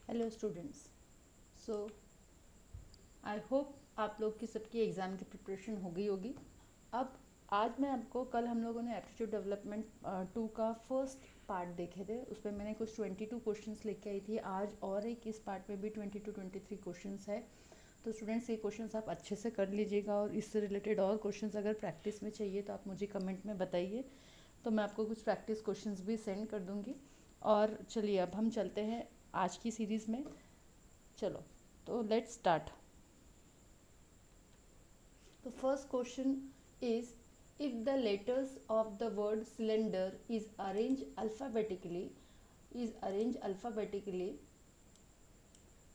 Hello students. So I hope आप लोग की सबकी एग्ज़ाम की प्रिपरेशन हो गई होगी। अब आज मैं आपको, कल हम लोगों ने एप्टीट्यूड डेवलपमेंट 2 का फर्स्ट पार्ट देखे थे, उस पर मैंने कुछ 22 क्वेश्चंस लेके आई थी। आज और एक इस पार्ट में भी 22-23 क्वेश्चंस है। तो स्टूडेंट्स ये क्वेश्चंस आप अच्छे से कर लीजिएगा, और इससे रिलेटेड और क्वेश्चंस अगर प्रैक्टिस में चाहिए तो आप मुझे कमेंट में बताइए, तो मैं आपको कुछ प्रैक्टिस क्वेश्चंस भी सेंड कर दूँगी। और चलिए अब हम चलते हैं आज की सीरीज़ में। चलो, तो let's start. The first question is, if the letters of the word cylinder is arranged alphabetically,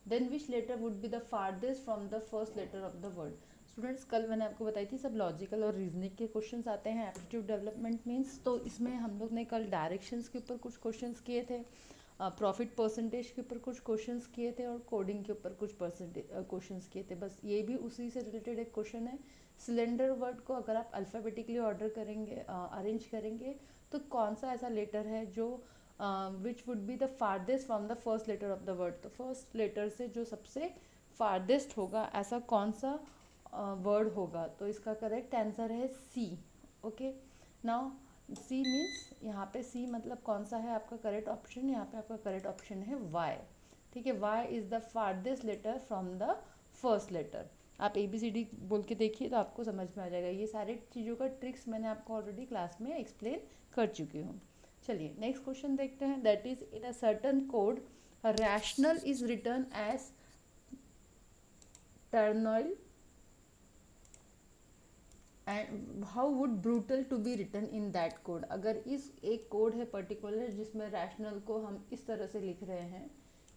then which letter would be the farthest from the first letter of the word? Students, कल मैंने आपको बताई थी सब logical और reasoning के questions आते हैं एप्टीट्यूड डेवलपमेंट मीन्स। तो इसमें हम लोग ने कल डायरेक्शंस के ऊपर कुछ क्वेश्चंस किए थे, प्रॉफिट परसेंटेज के ऊपर कुछ क्वेश्चंस किए थे, और कोडिंग के ऊपर कुछ परसेंटेज क्वेश्चंस किए थे। बस ये भी उसी से रिलेटेड एक क्वेश्चन है। सिलेंडर वर्ड को अगर आप अल्फ़ाबेटिकली ऑर्डर करेंगे, अरेंज करेंगे, तो कौन सा ऐसा लेटर है जो which would be the farthest from the first letter of the word. तो फर्स्ट लेटर से जो सबसे फारदेस्ट होगा, ऐसा कौन सा वर्ड होगा। तो इसका करेक्ट आंसर है सी। ओके, नाउ सी मीन्स, यहाँ पे सी मतलब कौन सा है आपका करेक्ट ऑप्शन। यहाँ पे आपका करेक्ट ऑप्शन है वाई। ठीक है, Y is the farthest letter from the first letter. आप ए बी सी डी बोल के देखिए तो आपको समझ में आ जाएगा। ये सारे चीज़ों का ट्रिक्स मैंने आपको ऑलरेडी क्लास में एक्सप्लेन कर चुकी हूँ। चलिए नेक्स्ट क्वेश्चन देखते हैं। That is, in a certain code rational is written as turmoil and how would brutal to be written in that code. अगर इस एक कोड है पर्टिकुलर जिसमें रैशनल को हम इस तरह से लिख रहे हैं,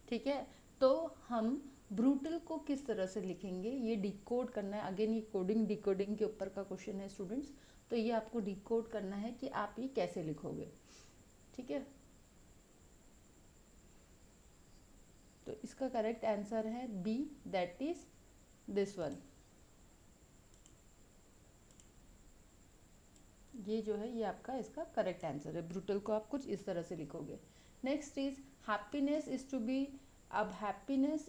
ठीक है, तो हम ब्रूटल को किस तरह से लिखेंगे, ये डिकोड करना है। अगेन ये कोडिंग डिकोडिंग के ऊपर का क्वेश्चन है स्टूडेंट्स, तो ये आपको डिकोड करना है कि आप ये कैसे लिखोगे। ठीक है, तो इसका करेक्ट आंसर है B, that is this one. ये जो है ये आपका इसका करेक्ट आंसर है। ब्रूटल को आप कुछ इस तरह से लिखोगे। Next is happiness is to be. अब हैप्पीनेस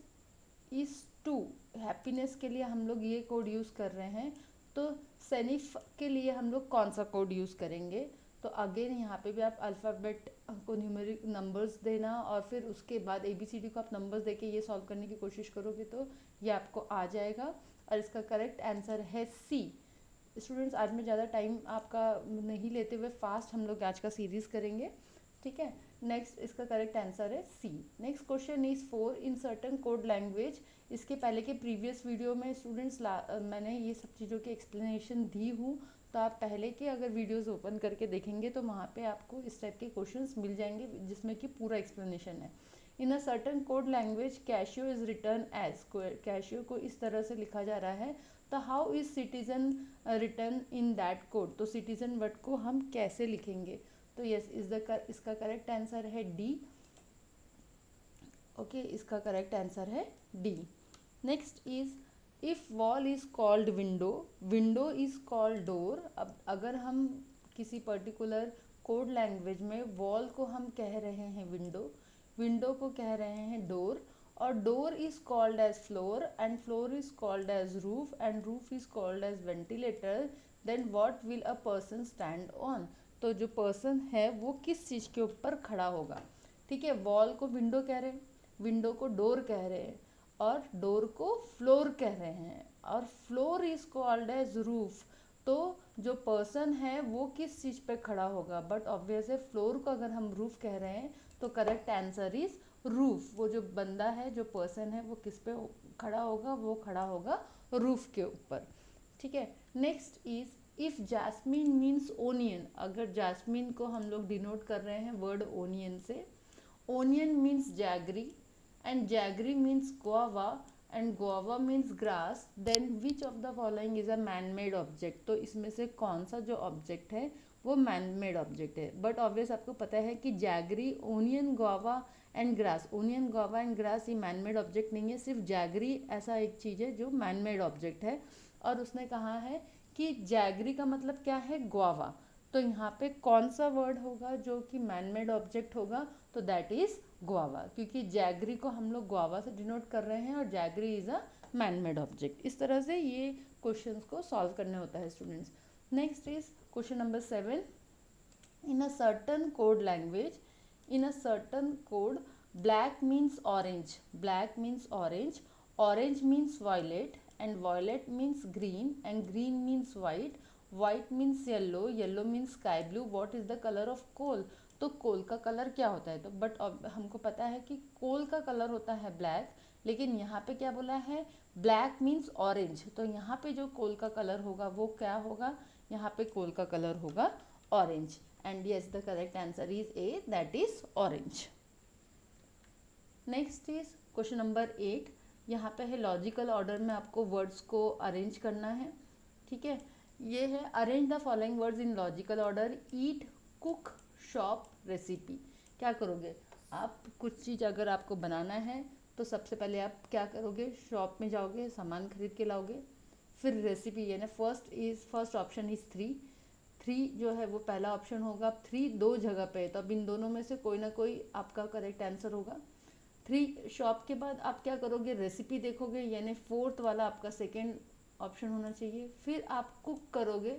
इज टू, हैप्पीनेस के लिए हम लोग ये कोड यूज़ कर रहे हैं, तो सेनिफ के लिए हम लोग कौन सा कोड यूज़ करेंगे। तो अगेन यहाँ पे भी आप अल्फ़ाबेट को न्यूमेरिक नंबर्स देना, और फिर उसके बाद ABCD को आप नंबर्स देके ये सॉल्व करने की कोशिश करोगे तो ये आपको आ जाएगा। और इसका करेक्ट आंसर है सी। स्टूडेंट्स, आज मैं ज़्यादा टाइम आपका नहीं लेते हुए फास्ट हम लोग आज का सीरीज़ करेंगे। ठीक है, नेक्स्ट इसका करेक्ट आंसर है C. Next question is 4 in certain code language. इसके पहले के प्रीवियस वीडियो में स्टूडेंट्स मैंने ये सब चीज़ों की एक्सप्लेनेशन दी हूँ, तो आप पहले के अगर वीडियोस ओपन करके देखेंगे तो वहाँ पे आपको इस टाइप के क्वेश्चंस मिल जाएंगे जिसमें कि पूरा एक्सप्लेनेशन है। In a certain code language Casio is written as, Casio को इस तरह से लिखा जा रहा है, तो how is citizen written in that code. तो सिटीजन वर्ड को हम कैसे लिखेंगे। तो यस इज द, इसका करेक्ट आंसर है डी। ओके, इसका करेक्ट आंसर है D. Next is, if wall is called window, window is called door. अब अगर हम किसी पर्टिकुलर कोड लैंग्वेज में वॉल को हम कह रहे हैं विंडो, विंडो को कह रहे हैं डोर, और door is called as floor, and floor is called as roof, and roof is called as ventilator, then what will a person stand on. तो जो पर्सन है वो किस चीज़ के ऊपर खड़ा होगा। ठीक है, वॉल को विंडो कह रहे हैं, विंडो को डोर कह रहे हैं, और डोर को फ्लोर कह रहे हैं, और floor is called as roof. तो जो पर्सन है वो किस चीज़ पे खड़ा होगा, बट ऑब्वियस है फ्लोर को अगर हम रूफ कह रहे हैं तो करेक्ट आंसर इज रूफ। वो जो बंदा है, जो पर्सन है, वो किस पे खड़ा होगा, वो खड़ा होगा रूफ के ऊपर। ठीक है, next is, if jasmine means onion. अगर जैस्मीन को हम लोग डिनोट कर रहे हैं वर्ड ओनियन से, onion means jaggery, and jaggery means guava, and guava means grass, then which of the following is a man made object। तो इसमें से कौन सा जो ऑब्जेक्ट है वो मैन मेड ऑब्जेक्ट है। बट ऑब्वियस आपको पता है कि jaggery, onion, guava and grass, onion, guava and grass ये मैन मेड ऑब्जेक्ट नहीं है, सिर्फ जैगरी ऐसा एक चीज़ है जो मैन मेड ऑब्जेक्ट है। और उसने कहा है कि जैगरी का मतलब क्या है, गुआवा, तो यहाँ पे कौन सा वर्ड होगा जो कि मैन मेड ऑब्जेक्ट होगा, तो दैट इज गुआवा, क्योंकि जैगरी को हम लोग गुआवा से डिनोट कर रहे हैं और jaggery is a man made object. इस तरह से ये क्वेश्चंस को सॉल्व करने होता है students. Next is question number 7। in a certain code language, in a certain code, black means orange, black means orange, orange means violet, and violet means green, and green means white, white means yellow, yellow means sky blue. What is the color of coal? तो कोल का colour क्या होता है, तो but हमको पता है कि कोल का कलर होता है ब्लैक, लेकिन यहाँ पे क्या बोला है, ब्लैक मीन्स ऑरेंज, तो यहाँ पे जो कोल का कलर होगा वो क्या होगा, यहाँ पे कोल का कलर होगा orange. and yes, the correct answer is A, that is orange. next is question number 8। यहाँ पे है लॉजिकल ऑर्डर में आपको वर्ड्स को अरेंज करना है, ठीक है। ये है arrange the following words in logical order, eat, cook, shop, recipe. क्या करोगे आप, कुछ चीज़ अगर आपको बनाना है तो सबसे पहले आप क्या करोगे, शॉप में जाओगे, सामान खरीद के लाओगे, फिर रेसिपी, यानी फर्स्ट ऑप्शन इज 3 जो है वो पहला ऑप्शन होगा। 3 दो जगह पे है, तो अब इन दोनों में से कोई ना कोई आपका करेक्ट आंसर होगा। 3 शॉप के बाद आप क्या करोगे, रेसिपी देखोगे, यानी 4th वाला आपका सेकेंड ऑप्शन होना चाहिए। फिर आप कुक करोगे,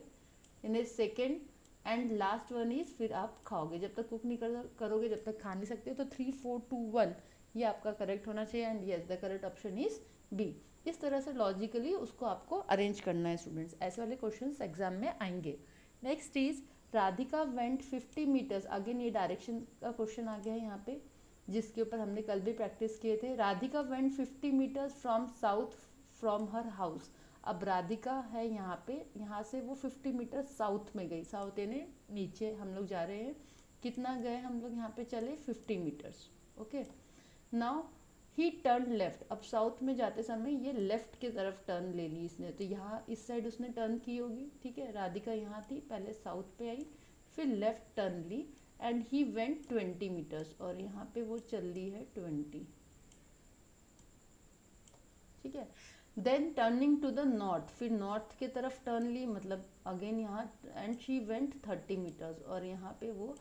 यानी second, and last one is फिर आप खाओगे। जब तक कुक नहीं करोगे जब तक खा नहीं सकते। तो 3 4 2 1 ये आपका करेक्ट होना चाहिए, and yes the correct option is B. इस तरह से लॉजिकली उसको आपको अरेंज करना है स्टूडेंट्स, ऐसे वाले क्वेश्चन एग्जाम में आएंगे। Next is Radhika went 50 metres, again ये डायरेक्शन का क्वेश्चन आ गया है यहाँ पे, जिसके ऊपर हमने कल भी प्रैक्टिस किए थे। Radhika went 50 metres from south from her house. अब राधिका है यहाँ पे, यहाँ से वो 50 मीटर साउथ में गई, साउथ यानी नीचे हम लोग जा रहे हैं। कितना गए हम लोग यहाँ पे चले, 50 metres, okay. Now he turn left, अब साउथ में जाते समय ये लेफ्ट की तरफ टर्न ले ली इसने, तो यहाँ इस साइड उसने टर्न की होगी, ठीक है। राधिका यहाँ थी, पहले साउथ पे आई, फिर लेफ्ट टर्न ली, एंड ही वेंट 20 मीटर्स, और यहाँ पे वो चल ली है 20, ठीक है। Then turning to the north, फिर नॉर्थ की तरफ टर्न ली, मतलब अगेन यहाँ, एंड शी वेंट 30 मीटर्स, और यहाँ पे वो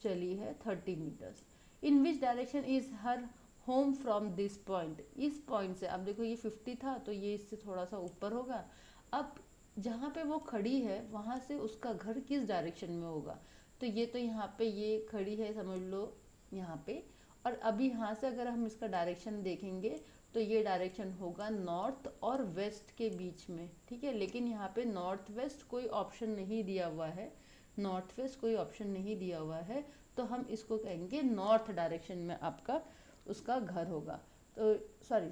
चली है 30 metres. In which direction is her home from this point, इस पॉइंट से, अब देखो ये 50 था तो ये इससे थोड़ा सा ऊपर होगा। अब जहाँ पे वो खड़ी है वहाँ से उसका घर किस डायरेक्शन में होगा, तो यहाँ पे ये खड़ी है समझ लो यहाँ पे, और अभी यहाँ से अगर हम इसका डायरेक्शन देखेंगे तो ये डायरेक्शन होगा नॉर्थ और वेस्ट के बीच में, ठीक है। लेकिन यहाँ पे नॉर्थ वेस्ट कोई ऑप्शन नहीं दिया हुआ है, नॉर्थ वेस्ट कोई ऑप्शन नहीं दिया हुआ है, तो हम इसको कहेंगे नॉर्थ डायरेक्शन में आपका उसका घर होगा। तो सॉरी,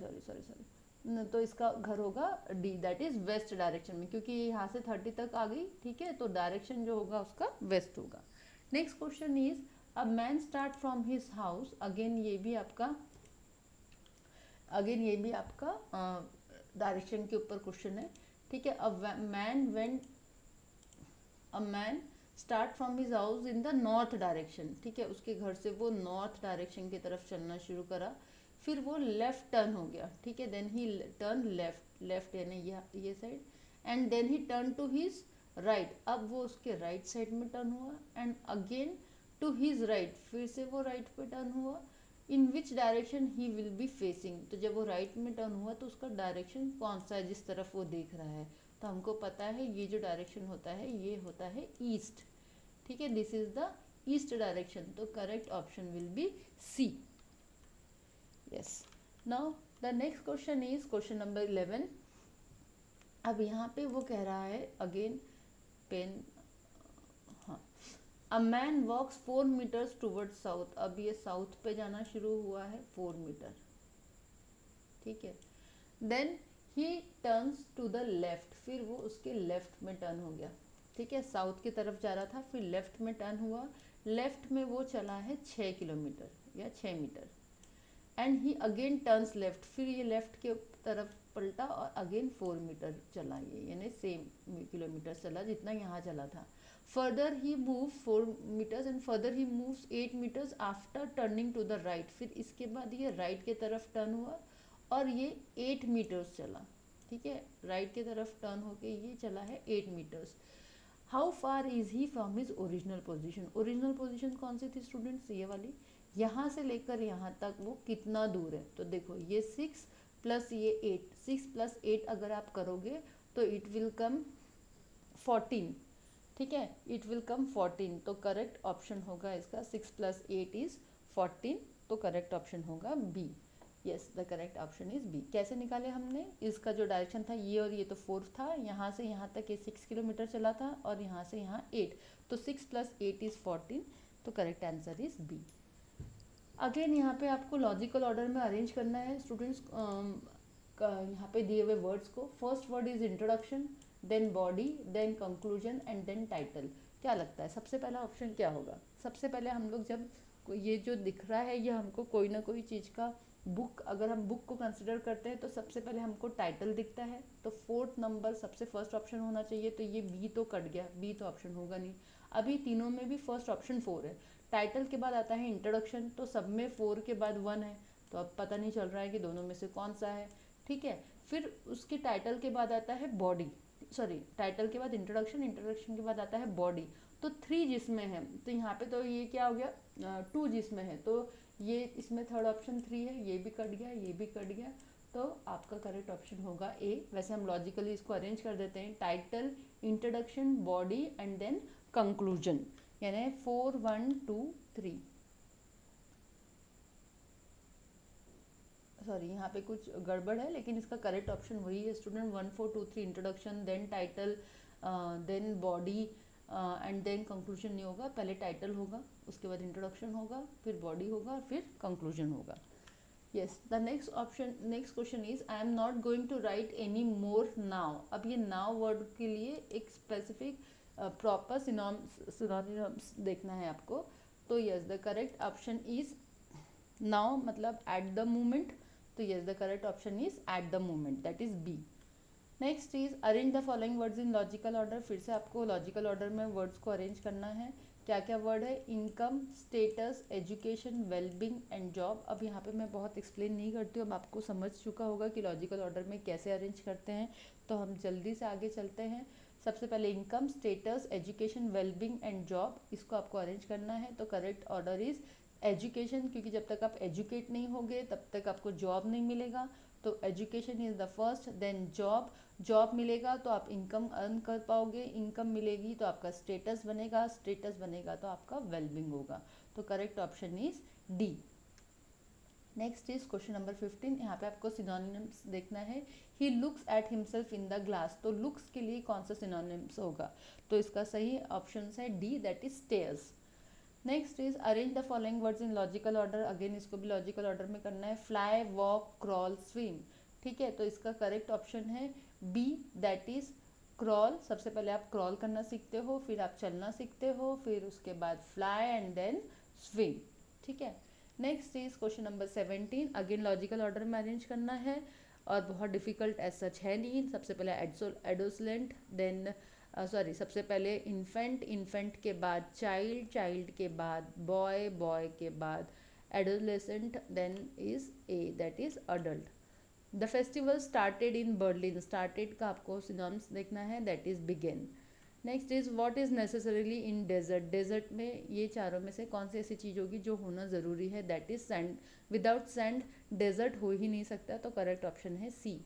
तो इसका घर होगा D, that is west direction में, क्योंकि ये यहाँ से 30 तक आ गई, ठीक है, तो डायरेक्शन जो होगा उसका वेस्ट होगा। Next question is a man start from his house, again ये भी आपका डायरेक्शन के ऊपर क्वेश्चन है, ठीक है। A man start from his house in the north direction, ठीक है, उसके घर से वो नॉर्थ डायरेक्शन की तरफ चलना शुरू करा, फिर वो लेफ्ट टर्न हो गया, ठीक है। देन ही टर्न लेफ्ट यानी ये side, and then he turn to his right, अब वो उसके राइट साइड में टर्न हुआ, and again to his right, फिर से वो राइट पे टर्न हुआ। In which direction he will be facing, तो जब वो राइट में टर्न हुआ तो उसका डायरेक्शन कौन सा है जिस तरफ वो देख रहा है, तो हमको पता है ये जो डायरेक्शन होता है ये होता है ईस्ट, ठीक है। This is the east direction, तो correct option will be C, yes. Now the next question is question number 11। अब यहाँ पे वो कह रहा है अगेन पेन, हाँ, a man walks 4 metres toward south, अब ये साउथ पे जाना शुरू हुआ है 4 मीटर, ठीक है। Then he turns to the left, फिर वो उसके लेफ्ट में टर्न हो गया, ठीक है, साउथ की तरफ जा रहा था, फिर लेफ्ट में टर्न हुआ, लेफ्ट में वो चला है 6 किलोमीटर या 6 metre, and he again turns left, फिर ये लेफ्ट के तरफ पलटा और अगेन 4 मीटर चला, ये यानी सेम किलोमीटर चला जितना यहाँ चला था। Further he move 4 metres and further he moves 8 metres after turning to the right, फिर इसके बाद ये राइट के तरफ टर्न हुआ और ये 8 मीटर्स चला, ठीक है, राइट की तरफ टर्न होके ये चला है 8 metres. How far is he from his original position, original position कौन सी थी स्टूडेंट्स, ये वाली, यहाँ से लेकर यहाँ तक वो कितना दूर है, तो देखो ये 6 प्लस ये 8, 6 प्लस 8 अगर आप करोगे तो इट विल कम 14, ठीक है, इट विल कम 14, तो करेक्ट ऑप्शन होगा इसका 6 प्लस 8 इज 14, तो करेक्ट ऑप्शन होगा B. Yes, the correct option is B. कैसे निकाले हमने, इसका जो डायरेक्शन था ये और ये तो 4 था, यहाँ से यहाँ तक ये 6 किलोमीटर चला था और यहाँ से यहाँ 8, तो 6 प्लस 8 इज 14, तो correct answer is B. Again यहाँ पे आपको लॉजिकल ऑर्डर में अरेंज करना है स्टूडेंट्स, यहाँ पे दिए हुए वर्ड्स को। First word is introduction, then body, then conclusion and then title. क्या लगता है सबसे पहला ऑप्शन क्या होगा? सबसे पहले हम लोग जब ये जो दिख रहा है ये हमको कोई ना कोई चीज़ का बुक, अगर हम बुक को कंसिडर करते हैं तो सबसे पहले हमको टाइटल दिखता है, तो 4th नंबर सबसे फर्स्ट ऑप्शन होना चाहिए, तो ये बी तो कट गया, बी तो ऑप्शन होगा नहीं। अभी तीनों में भी फर्स्ट ऑप्शन 4 है, टाइटल के बाद आता है इंट्रोडक्शन, तो सब में 4 के बाद 1 है, तो अब पता नहीं चल रहा है कि दोनों में से कौन सा है, ठीक है। फिर उसके टाइटल के बाद आता है बॉडी, सॉरी टाइटल के बाद इंट्रोडक्शन, इंट्रोडक्शन के बाद आता है बॉडी, तो 3 जिसमें है, तो यहाँ पे तो ये क्या हो गया 2 जिसमें है, तो ये इसमें थर्ड ऑप्शन 3 है, ये भी कट गया, ये भी कट गया, तो आपका करेक्ट ऑप्शन होगा ए। वैसे हम लॉजिकली इसको अरेंज कर देते हैं, title, introduction, body and then conclusion, यानी 4 1 2 3, सॉरी यहाँ पे कुछ गड़बड़ है, लेकिन इसका करेक्ट ऑप्शन वही है student, 1 4 2 3 introduction, then title, then body and then conclusion नहीं होगा, पहले टाइटल होगा, उसके बाद इंट्रोडक्शन होगा, फिर बॉडी होगा, फिर कंक्लूजन होगा। Yes, the next option, next question is I am not going to write any more now. अब ये नाउ वर्ड के लिए एक स्पेसिफिक प्रॉपर सिनोनिम्स देखना है आपको, तो yes the correct option is now, मतलब एट द मोमेंट, तो yes the correct option is at the moment, that is B. Next is arrange the following words in logical order, फिर से आपको logical order में words को arrange करना है। क्या क्या वर्ड है? Income, status, education, wellbeing and job. अब यहाँ पे मैं बहुत एक्सप्लेन नहीं करती हूँ, अब आपको समझ चुका होगा कि लॉजिकल ऑर्डर में कैसे अरेंज करते हैं, तो हम जल्दी से आगे चलते हैं। सबसे पहले income, status, education, wellbeing and job, इसको आपको अरेंज करना है, तो करेक्ट ऑर्डर इज एजुकेशन, क्योंकि जब तक आप एजुकेट नहीं होगे तब तक आपको जॉब नहीं मिलेगा, तो education is the first, then job, job मिलेगा तो आप इनकम अर्न कर पाओगे, इनकम मिलेगी तो आपका स्टेटस बनेगा, स्टेटस बनेगा तो आपका वेलबींग होगा, तो correct option is D. Next is question number 15, यहाँ पे आपको सिनोनिम्स देखना है। He looks at himself in the glass, तो लुक्स के लिए कौन सा सिनोनिम्स होगा? तो इसका सही ऑप्शन है D, that is stairs. Next is arrange the following words in logical order, again इसको भी लॉजिकल ऑर्डर में करना है। फ्लाई, वॉक, क्रॉल, स्विम, ठीक है, तो इसका करेक्ट ऑप्शन है बी, दैट इज क्रॉल। सबसे पहले आप क्रॉल करना सीखते हो, फिर आप चलना सीखते हो, फिर उसके बाद फ्लाई एंड देन स्विम, ठीक है। Next is question number 17, again logical order में अरेंज करना है और बहुत डिफिकल्ट एज सच है नहीं। सबसे पहले एडोसलेंट, देन सॉरी सबसे पहले इन्फेंट, इन्फेंट के बाद चाइल्ड, चाइल्ड के बाद बॉय, बॉय के बाद adolescent, then is A, that is adult. The festival started in Berlin, started का आपको सिनोनिम्स देखना है, that is begin. Next is what is necessarily in desert, desert में ये चारों में से कौन सी ऐसी चीज़ होगी जो होना ज़रूरी है, that is sand. Without sand desert हो ही नहीं सकता, तो करेक्ट ऑप्शन है C.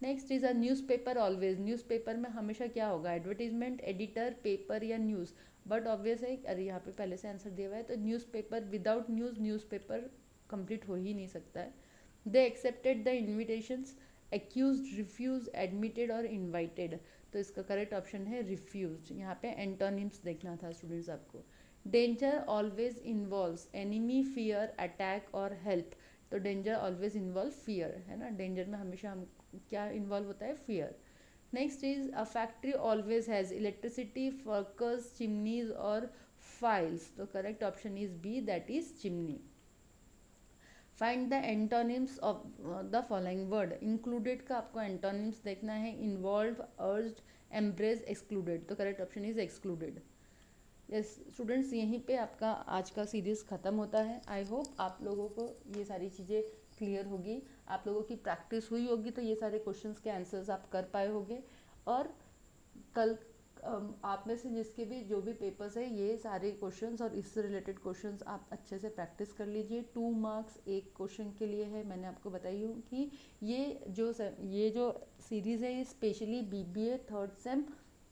Next is a newspaper always, newspaper में हमेशा क्या होगा? एडवर्टीजमेंट, एडिटर, पेपर या न्यूज़, बट ऑब्वियस है, अरे यहाँ पे पहले से आंसर दिया हुआ है, तो newspaper, without news newspaper complete हो ही नहीं सकता है। They accepted the invitations, accused, refuse, admitted और इन्वाइटेड, तो इसका करेक्ट ऑप्शन है रिफ्यूज। यहाँ पे एंटोनिम्स देखना था स्टूडेंट्स आपको। Danger always involves enemy, fear, attack और हेल्प, तो डेंजर ऑलवेज इन्वॉल्व फियर, है ना, डेंजर में हमेशा हम क्या इन्वॉल्व होता है? Fear. Next is a factory always has electricity, workers, chimneys और फाइल्स, तो correct option is B, that is chimney. Find the antonyms of the following word, included का आपको एंटोनिम्स देखना है। इन्वॉल्व, अर्ज्ड, एम्ब्रेस, एक्सक्लूडेड, तो correct option is excluded. Yes students, यहीं पे आपका आज का सीरीज़ ख़त्म होता है। आई होप आप लोगों को ये सारी चीज़ें क्लियर होगी, आप लोगों की प्रैक्टिस हुई होगी, तो ये सारे क्वेश्चंस के आंसर्स आप कर पाए होंगे। और कल आप में से जिसके भी जो भी पेपर्स है ये सारे क्वेश्चंस और इससे रिलेटेड क्वेश्चंस आप अच्छे से प्रैक्टिस कर लीजिए। 2 मार्क्स एक क्वेश्चन के लिए है। मैंने आपको बताई हूँ कि ये जो सीरीज़ है ये specially BBA third same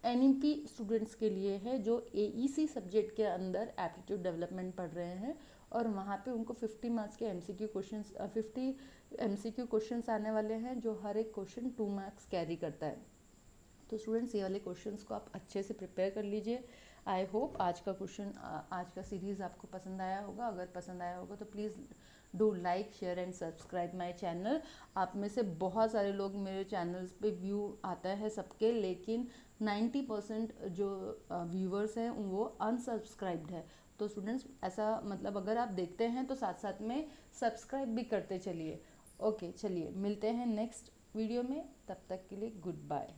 NEP students के लिए है जो एईसी सब्जेक्ट के अंदर एप्टीट्यूड डेवलपमेंट पढ़ रहे हैं और वहाँ पे उनको 50 मार्क्स के एमसीक्यू क्वेश्चंस 50 एमसीक्यू क्वेश्चंस आने वाले हैं जो हर एक क्वेश्चन 2 मार्क्स कैरी करता है। तो स्टूडेंट्स ये वाले क्वेश्चंस को आप अच्छे से प्रिपेयर कर लीजिए। आई होप आज का सीरीज़ आपको पसंद आया होगा। अगर पसंद आया होगा तो please do like share and subscribe my channel. आप में से बहुत सारे लोग मेरे चैनल्स पे व्यू आता है सबके, लेकिन 90% जो व्यूवर्स हैं वो अनसब्सक्राइब्ड है। तो स्टूडेंट्स ऐसा मतलब अगर आप देखते हैं तो साथ साथ में सब्सक्राइब भी करते चलिए। ओके, चलिए मिलते हैं नेक्स्ट वीडियो में, तब तक के लिए गुड बाय।